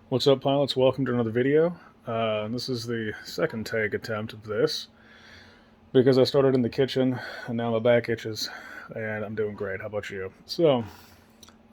What's up, pilots? Welcome to another video. This is the second take attempt of this because I started in the kitchen and now my back itches and I'm doing great. How about you? So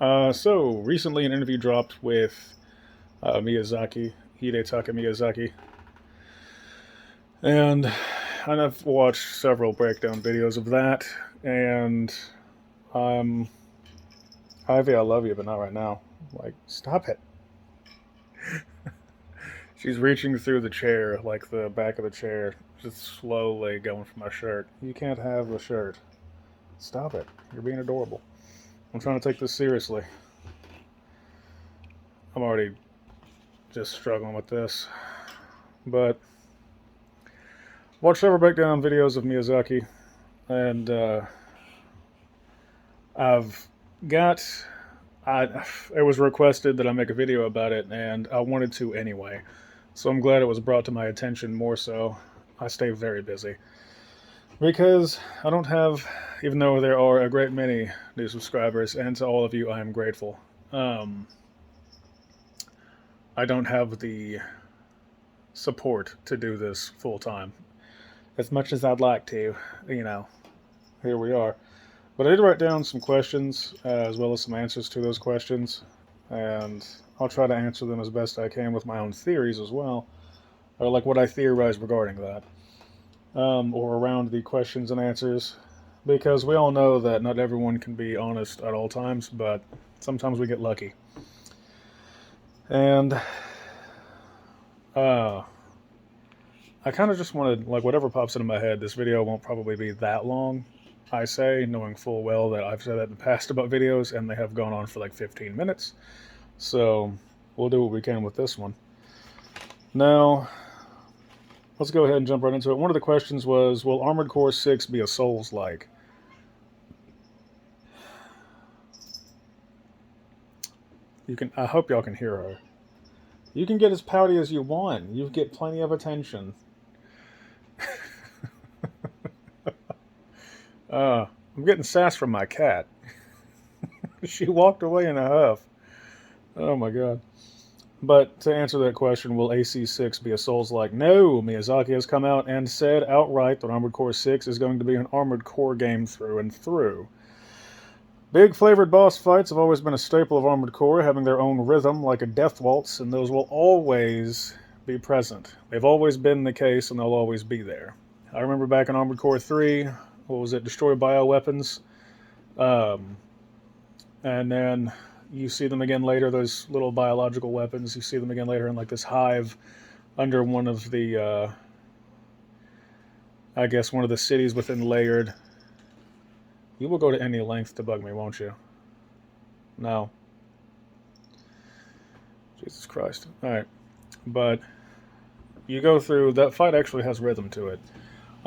recently an interview dropped with Miyazaki, Hidetaki Miyazaki, and I've watched several breakdown videos of that, and I'm Ivy, I love you, but not right now. Like, stop it. She's reaching through the chair, like the back of the chair, just slowly going for my shirt. You can't have the shirt. Stop it. You're being adorable. I'm trying to take this seriously. I'm already just struggling with this. But watch several breakdown videos of Miyazaki, and I've got. It was requested that I make a video about it, and I wanted to anyway. So I'm glad it was brought to my attention more so. I stay very busy. Because I don't have, even though there are a great many new subscribers, and to all of you I am grateful, I don't have the support to do this full time. As much as I'd like to, here we are. But I did write down some questions as well as some answers to those questions, and I'll try to answer them as best I can with my own theories as well, or like what I theorize regarding that, or around the questions and answers, because we all know that not everyone can be honest at all times, but sometimes we get lucky. And I kind of just wanted, like, whatever pops into my head. This video won't probably be that long, I say, knowing full well that I've said that in the past about videos, and they have gone on for like 15 minutes. So we'll do what we can with this one. Now, let's go ahead and jump right into it. One of the questions was, will Armored Core 6 be a Souls-like? I hope y'all can hear her. You can get as pouty as you want. You get plenty of attention. I'm getting sass from my cat. She walked away in a huff. Oh my god. But to answer that question, will AC6 be a Souls-like? No, Miyazaki has come out and said outright that Armored Core 6 is going to be an Armored Core game through and through. Big flavored boss fights have always been a staple of Armored Core, having their own rhythm like a death waltz, and those will always be present. They've always been the case, and they'll always be there. I remember back in Armored Core 3, what was it, destroy bioweapons, and then you see them again later, those little biological weapons, you see them again later in like this hive under one of the, I guess one of the cities within Layered. You will go to any length to bug me, won't you? No. Jesus Christ. Alright. But you go through, that fight actually has rhythm to it.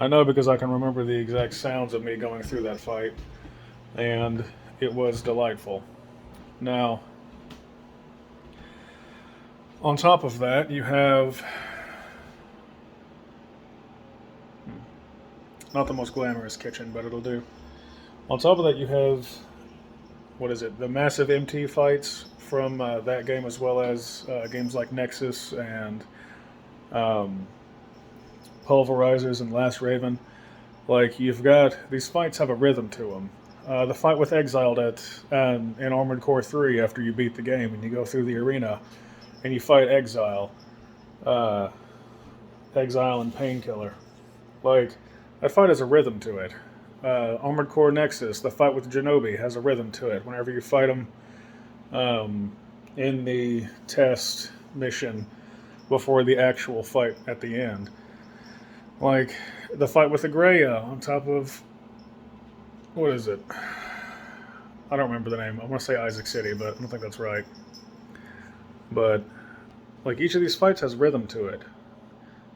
I know because I can remember the exact sounds of me going through that fight, and it was delightful. Now, on top of that, you have not the most glamorous kitchen, but it'll do. On top of that, you have, what is it, the massive MT fights from that game, as well as games like Nexus and Pulverizers and Last Raven. Like, you've got, these fights have a rhythm to them. The fight with Exiled in Armored Core 3 after you beat the game and you go through the arena and you fight Exile and Painkiller. Like, that fight has a rhythm to it. Armored Core Nexus, the fight with Genobi, has a rhythm to it. Whenever you fight him in the test mission before the actual fight at the end. Like, the fight with Agreya on top of, what is it? I don't remember the name. I want to say Isaac City, but I don't think that's right. But, like, each of these fights has rhythm to it.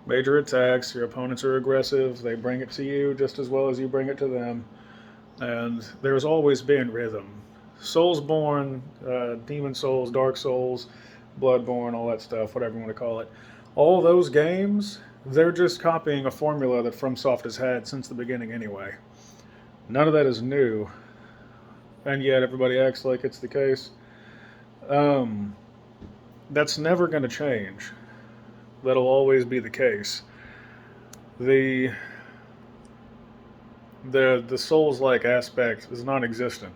Major attacks, your opponents are aggressive, they bring it to you just as well as you bring it to them. And there's always been rhythm. Soulsborne, Demon Souls, Dark Souls, Bloodborne, all that stuff, whatever you want to call it. All those games, they're just copying a formula that FromSoft has had since the beginning anyway. None of that is new, and yet everybody acts like it's the case. That's never going to change. That'll always be the case. The the Souls-like aspect is non-existent.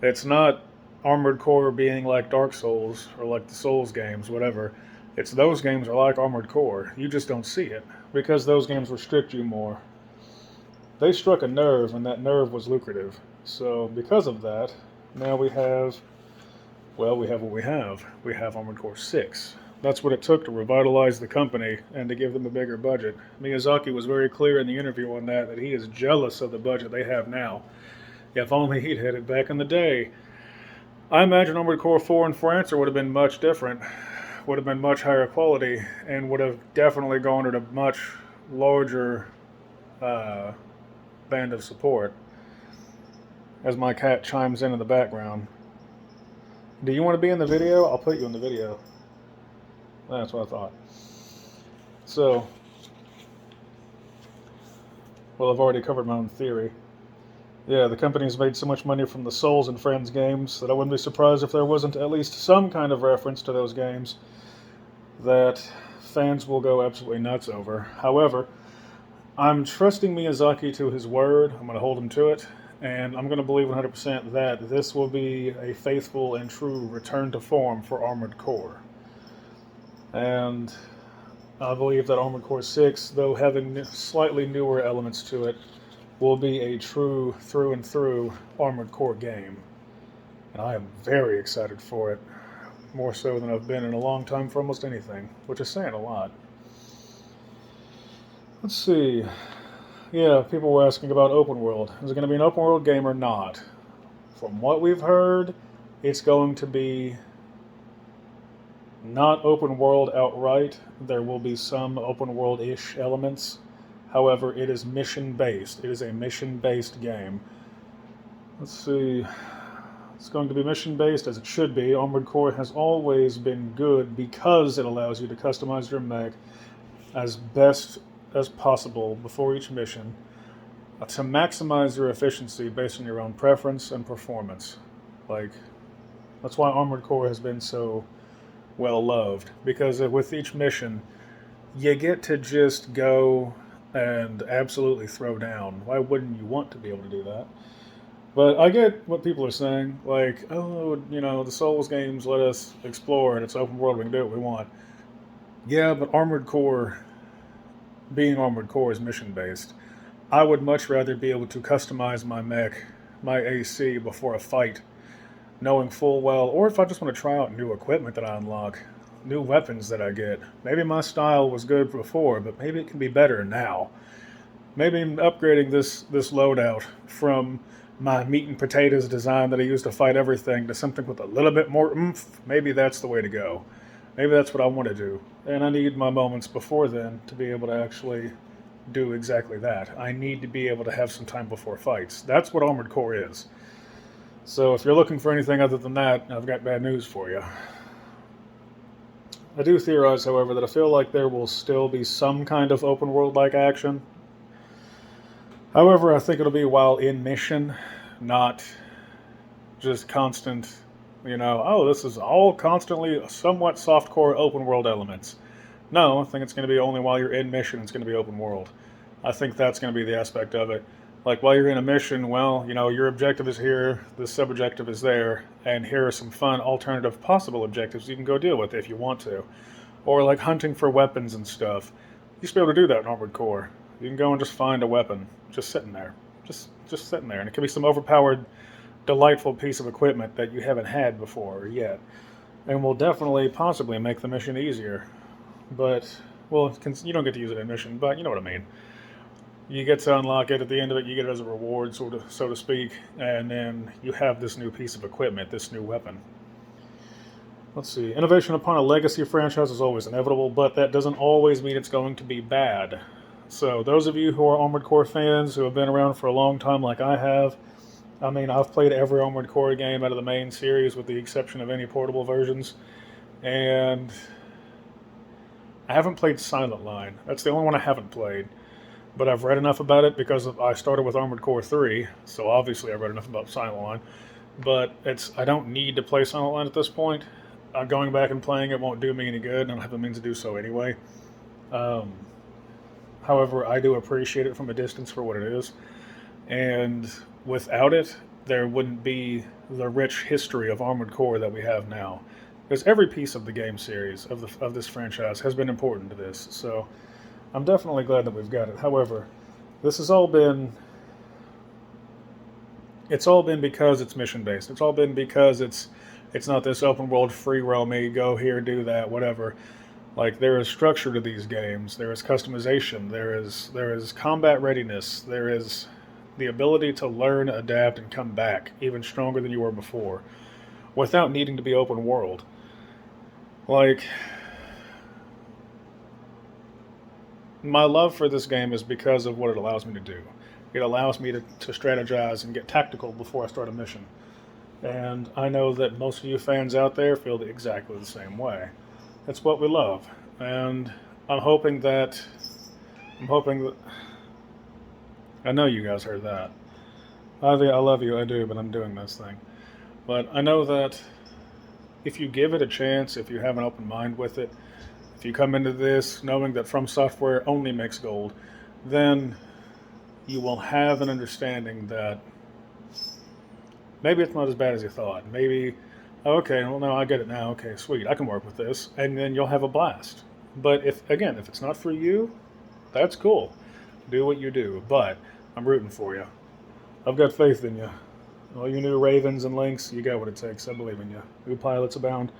It's not Armored Core being like Dark Souls or like the Souls games, whatever. It's those games are like Armored Core. You just don't see it because those games restrict you more. They struck a nerve, and that nerve was lucrative. So because of that, now we have, well, we have what we have. We have Armored Core 6. That's what it took to revitalize the company and to give them a bigger budget. Miyazaki was very clear in the interview on that he is jealous of the budget they have now. If only he'd had it back in the day. I imagine Armored Core 4 and 4 Answer would have been much different, would have been much higher quality, and would have definitely garnered a much larger band of support. As my cat chimes in the background. Do you want to be in the video? I'll put you in the video. That's what I thought. So, well, I've already covered my own theory. Yeah, the company's made so much money from the Souls and Friends games that I wouldn't be surprised if there wasn't at least some kind of reference to those games that fans will go absolutely nuts over. However, I'm trusting Miyazaki to his word. I'm going to hold him to it. And I'm going to believe 100% that this will be a faithful and true return to form for Armored Core. And I believe that Armored Core 6, though having slightly newer elements to it, will be a true through and through Armored Core game. And I am very excited for it. More so than I've been in a long time for almost anything, which is saying a lot. Let's see. Yeah, people were asking about open world. Is it going to be an open world game or not? From what we've heard, it's going to be not open world outright. There will be some open world-ish elements. However, it is mission-based. It is a mission-based game. Let's see. It's going to be mission-based as it should be. Armored Core has always been good because it allows you to customize your mech as best as possible before each mission to maximize your efficiency based on your own preference and performance. That's why Armored Core has been so well loved, because with each mission you get to just go and absolutely throw down. Why wouldn't you want to be able to do that? But I get what people are saying, the Souls games let us explore and it's open world, we can do what we want. Yeah, but Armored Core, being Armored Core, is mission-based. I would much rather be able to customize my mech, my AC, before a fight, knowing full well, or if I just want to try out new equipment that I unlock, new weapons that I get. Maybe my style was good before, but maybe it can be better now. Maybe upgrading this loadout from my meat and potatoes design that I used to fight everything to something with a little bit more oomph. Maybe that's the way to go. Maybe that's what I want to do. And I need my moments before then to be able to actually do exactly that. I need to be able to have some time before fights. That's what Armored Core is. So if you're looking for anything other than that, I've got bad news for you. I do theorize, however, that I feel like there will still be some kind of open world-like action. However, I think it'll be while in mission, not just constant, this is all constantly somewhat softcore open world elements. No, I think it's going to be only while you're in mission, it's going to be open world. I think that's going to be the aspect of it. Like, while you're in a mission, your objective is here, the sub-objective is there, and here are some fun alternative possible objectives you can go deal with if you want to. Or like hunting for weapons and stuff. You used to be able to do that in Armored Core. You can go and just find a weapon, just sitting there. Just sitting there. And it could be some overpowered, delightful piece of equipment that you haven't had before or yet. And will definitely, possibly make the mission easier. But, you don't get to use it in mission, but you know what I mean. You get to unlock it at the end of it, you get it as a reward, so to speak, and then you have this new piece of equipment, this new weapon. Let's see. Innovation upon a legacy franchise is always inevitable, but that doesn't always mean it's going to be bad. So those of you who are Armored Core fans, who have been around for a long time like I have, I've played every Armored Core game out of the main series with the exception of any portable versions, and I haven't played Silent Line. That's the only one I haven't played. But I've read enough about it because I started with Armored Core 3, so obviously I've read enough about Silent Line. But I don't need to play Silent Line at this point. Going back and playing it won't do me any good, and I don't have the means to do so anyway. Um, However, I do appreciate it from a distance for what it is. And without it, there wouldn't be the rich history of Armored Core that we have now. Because every piece of the game series of this franchise has been important to this. So I'm definitely glad that we've got it. However, this has all been it's all been because it's mission based. It's all been because it's not this open world free roamy, go here, do that, whatever. Like, there is structure to these games. There is customization. There is combat readiness. There is the ability to learn, adapt, and come back even stronger than you were before, without needing to be open world. Like, my love for this game is because of what it allows me to do. It allows me to strategize and get tactical before I start a mission. And I know that most of you fans out there feel exactly the same way. That's what we love. And I'm hoping that I know you guys heard that. Ivy, I love you, I do, but I'm doing this thing. But I know that if you give it a chance, if you have an open mind with it, if you come into this knowing that From Software only makes gold, then you will have an understanding that maybe it's not as bad as you thought. Maybe, okay, well, no, I get it now. Okay, sweet, I can work with this. And then you'll have a blast. But if it's not for you, that's cool. Do what you do. But I'm rooting for you. I've got faith in you. All you new Ravens and Lynx, you got what it takes. I believe in you. New pilots abound.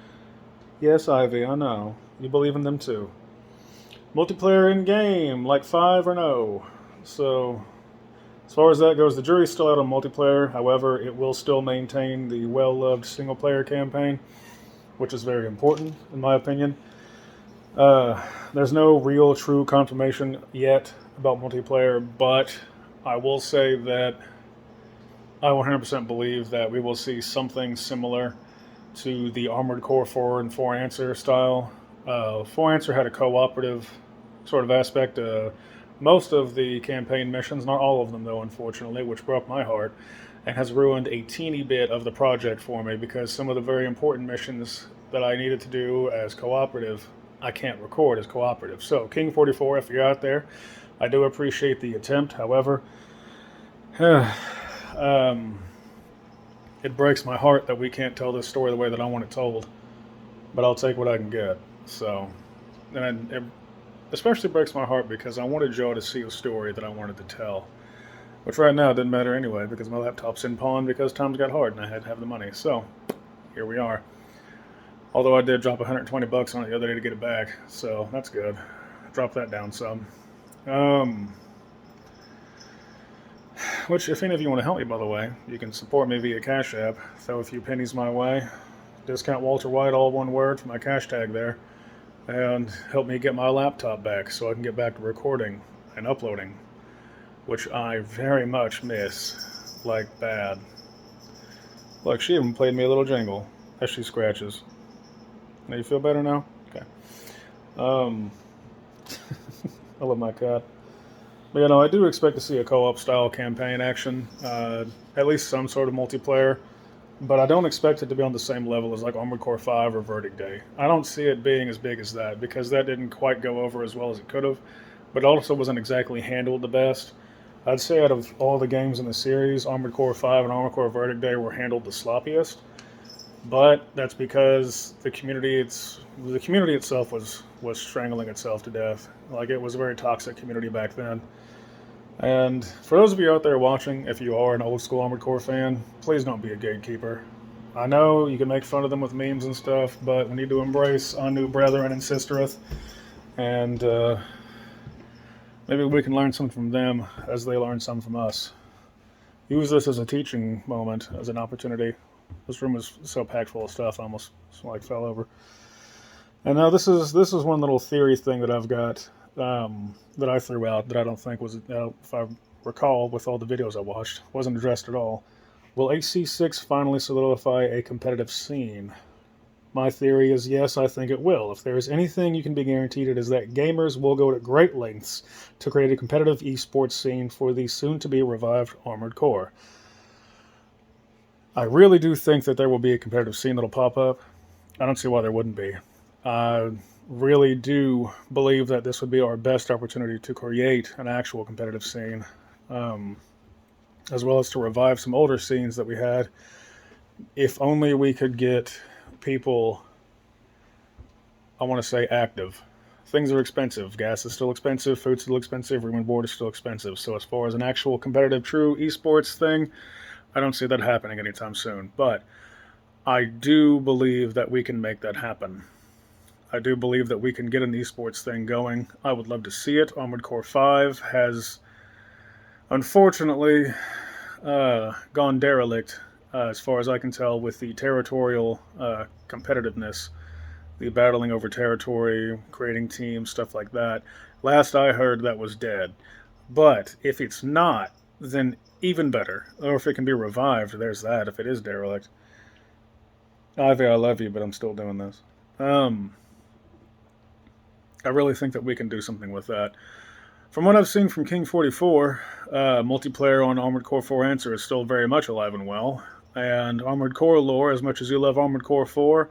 Yes, Ivy, I know. You believe in them too. Multiplayer in game, like 5 or no. So, as far as that goes, the jury's still out on multiplayer. However, it will still maintain the well-loved single-player campaign, which is very important, in my opinion. There's no real, true confirmation yet about multiplayer, but I will say that I 100% believe that we will see something similar to the Armored Core 4 and 4 Answer style. 4 Answer had a cooperative sort of aspect. Most of the campaign missions, not all of them though, unfortunately, which broke my heart, and has ruined a teeny bit of the project for me, because some of the very important missions that I needed to do as cooperative, I can't record as cooperative. So, King 44, if you're out there, I do appreciate the attempt. However, it breaks my heart that we can't tell this story the way that I want it told, but I'll take what I can get. So, and it especially breaks my heart because I wanted Joe to see a story that I wanted to tell, which right now didn't matter anyway because my laptop's in pawn because times got hard and I had to have the money. So, here we are. Although I did drop $120 on it the other day to get it back, so that's good. Drop that down some. Which, if any of you want to help me, by the way, you can support me via Cash App. Throw a few pennies my way. Discount Walter White, all one word, for my cash tag there. And help me get my laptop back so I can get back to recording and uploading, which I very much miss, like bad. Look, she even played me a little jingle as she scratches. Now you feel better now? Okay. I love my cat. But I do expect to see a co-op style campaign action, at least some sort of multiplayer. But I don't expect it to be on the same level as like Armored Core 5 or Verdict Day. I don't see it being as big as that because that didn't quite go over as well as it could have, but it also wasn't exactly handled the best. I'd say out of all the games in the series, Armored Core 5 and Armored Core Verdict Day were handled the sloppiest. But that's because the community itself was strangling itself to death. Like, it was a very toxic community back then. And for those of you out there watching, if you are an old school Armored Core fan, please don't be a gatekeeper. I know you can make fun of them with memes and stuff, but we need to embrace our new brethren and sistereth, and maybe we can learn something from them as they learn some from us. Use this as a teaching moment, as an opportunity. This room is so packed full of stuff, I almost fell over. And now this is one little theory thing that I've got. That I threw out that I don't think was, if I recall, with all the videos I watched, wasn't addressed at all. Will AC6 finally solidify a competitive scene? My theory is yes, I think it will. If there is anything you can be guaranteed, it is that gamers will go to great lengths to create a competitive esports scene for the soon-to-be revived Armored Core. I really do think that there will be a competitive scene that'll pop up. I don't see why there wouldn't be. I really do believe that this would be our best opportunity to create an actual competitive scene, um, as well as to revive some older scenes that we had. If only we could get people, I want to say, active. Things are expensive. Gas is still expensive. Food's still expensive. Room and board is still expensive. So, as far as an actual competitive, true esports thing, I don't see that happening anytime soon. But I do believe that we can make that happen. I do believe that we can get an esports thing going. I would love to see it. Armored Core 5 has unfortunately gone derelict, as far as I can tell, with the territorial competitiveness, the battling over territory, creating teams, stuff like that. Last I heard, that was dead. But if it's not, then even better. Or if it can be revived, there's that, if it is derelict. Ivy, I love you, but I'm still doing this. Um, I really think that we can do something with that. From what I've seen from King 44, multiplayer on Armored Core 4 Answer is still very much alive and well. And Armored Core lore, as much as you love Armored Core 4,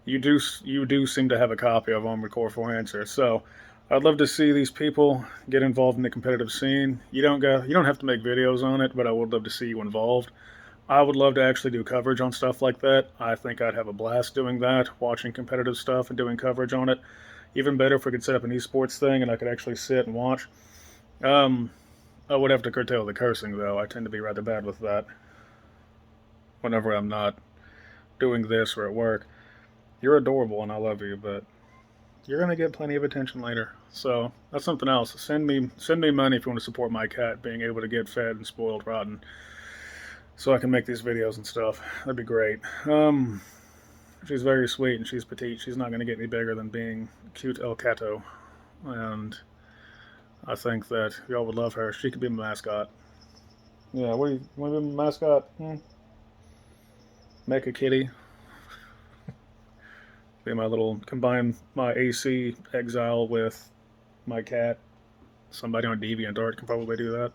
you do seem to have a copy of Armored Core 4 Answer. So I'd love to see these people get involved in the competitive scene. You don't have to make videos on it, but I would love to see you involved. I would love to actually do coverage on stuff like that. I think I'd have a blast doing that, watching competitive stuff and doing coverage on it. Even better if we could set up an esports thing and I could actually sit and watch. Um, I would have to curtail the cursing, though. I tend to be rather bad with that whenever I'm not doing this or at work. You're adorable and I love you, but you're gonna get plenty of attention later. So that's something else. Send me money if you want to support my cat being able to get fed and spoiled rotten, so I can make these videos and stuff. That'd be great. She's very sweet and she's petite. She's not gonna get any bigger than being cute El Cato, and I think that y'all would love her. She could be my mascot. Yeah, what do you want to be my mascot? Make a kitty. Be my little combine my AC exile with my cat. Somebody on DeviantArt can probably do that.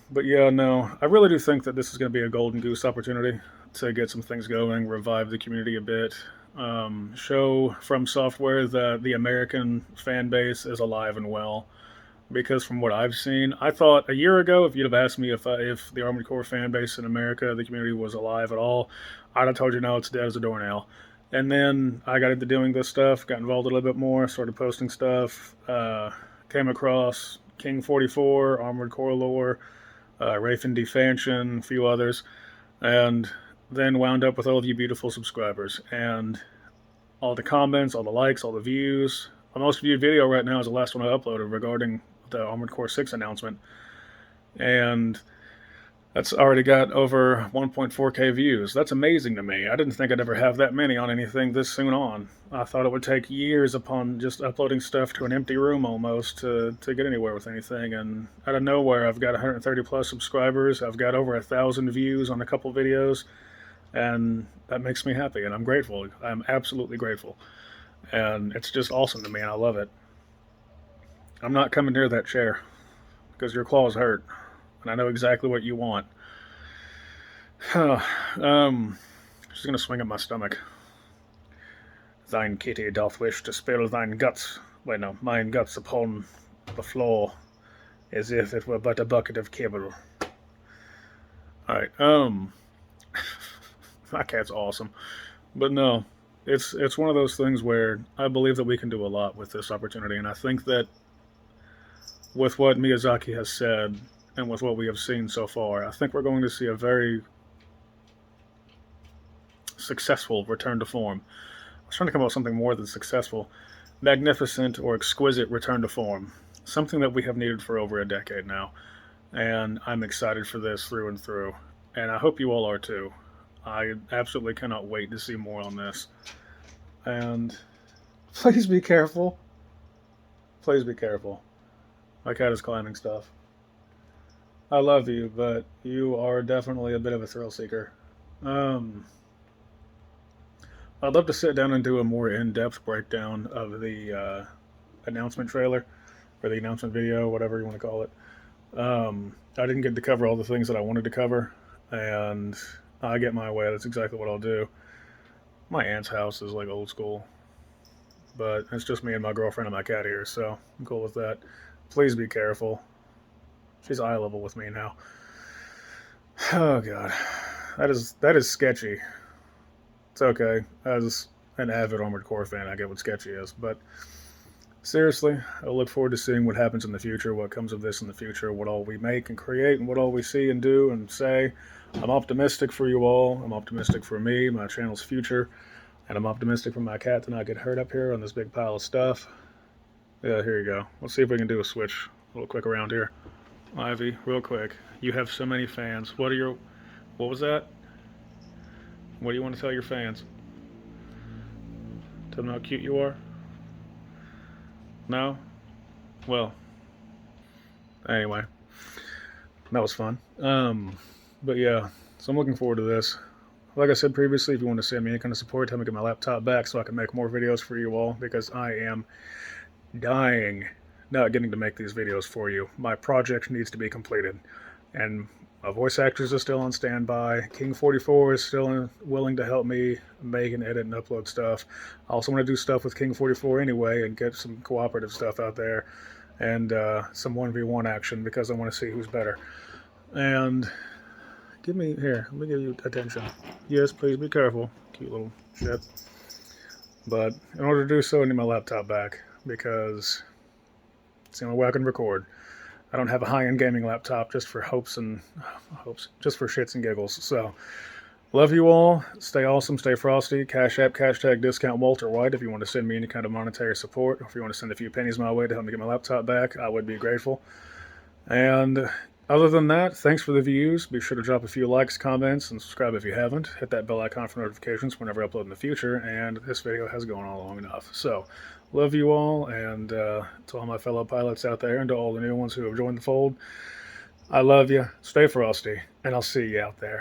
But yeah, no, I really do think that this is going to be a golden goose opportunity to get some things going, revive the community a bit, show From Software that the American fan base is alive and well. Because from what I've seen, I thought a year ago, if you'd have asked me if the Armored Core fan base in America, the community was alive at all, I'd have told you no, it's dead as a doornail. And then I got into doing this stuff, got involved a little bit more, started posting stuff, came across King 44, Armored Core lore, Wraith and Defansion, a few others, and then wound up with all of you beautiful subscribers. And all the comments, all the likes, all the views. My most viewed video right now is the last one I uploaded regarding the Armored Core 6 announcement. And that's already got over 1.4k views. That's amazing to me. I didn't think I'd ever have that many on anything this soon on. I thought it would take years upon just uploading stuff to an empty room almost to get anywhere with anything. And out of nowhere, I've got 130 plus subscribers. I've got over 1,000 views on a couple videos. And that makes me happy, and I'm grateful. I'm absolutely grateful. And it's just awesome to me, and I love it. I'm not coming near that chair because your claws hurt, and I know exactly what you want. She's gonna swing at my stomach. Thine kitty doth wish to spill thine guts, wait no, mine guts upon the floor, as if it were but a bucket of kibble. Alright, my cat's awesome. But no, it's one of those things where I believe that we can do a lot with this opportunity, and I think that with what Miyazaki has said and with what we have seen so far, I think we're going to see a very successful return to form. I was trying to come up with something more than successful. Magnificent or exquisite return to form. Something that we have needed for over a decade now. And I'm excited for this through and through. And I hope you all are too. I absolutely cannot wait to see more on this. And please be careful. Please be careful. My cat is climbing stuff. I love you, but you are definitely a bit of a thrill seeker. I'd love to sit down and do a more in-depth breakdown of the announcement trailer, or the announcement video, whatever you want to call it. I didn't get to cover all the things that I wanted to cover, and I get my way. That's exactly what I'll do. My aunt's house is like old school, but it's just me and my girlfriend and my cat here, so I'm cool with that. Please be careful. She's eye level with me now. Oh god, that is sketchy. It's okay. As an avid Armored Core fan, I get what sketchy is, but seriously, I look forward to seeing what happens in the future, what comes of this in the future, what all we make and create, and what all we see and do and say. I'm optimistic for you all. I'm optimistic for me, my channel's future, and I'm optimistic for my cat to not get hurt up here on this big pile of stuff. Yeah, here you go. Let's see if we can do a switch real quick around here. Ivy, real quick. You have so many fans. What was that? What do you want to tell your fans? Tell them how cute you are? No? Well, anyway, that was fun. But yeah, so I'm looking forward to this. Like I said previously, if you want to send me any kind of support, tell me to get my laptop back so I can make more videos for you all, because I am dying not getting to make these videos for you. My project needs to be completed, and my voice actors are still on standby. King 44 is still willing to help me make and edit and upload stuff. I also want to do stuff with King 44 anyway and get some cooperative stuff out there, and some 1v1 action, because I want to see who's better. And let me give you attention. Yes, please be careful. Cute little shit. But in order to do so, I need my laptop back, because it's the only way I can record. I don't have a high-end gaming laptop just for just for shits and giggles. So, love you all. Stay awesome, stay frosty. CashApp, hashtag discount Walter White if you want to send me any kind of monetary support, or if you want to send a few pennies my way to help me get my laptop back, I would be grateful. And other than that, thanks for the views. Be sure to drop a few likes, comments, and subscribe if you haven't. Hit that bell icon for notifications whenever I upload in the future, and this video has gone on long enough. So, love you all, and to all my fellow pilots out there, and to all the new ones who have joined the fold, I love you. Stay frosty, and I'll see you out there.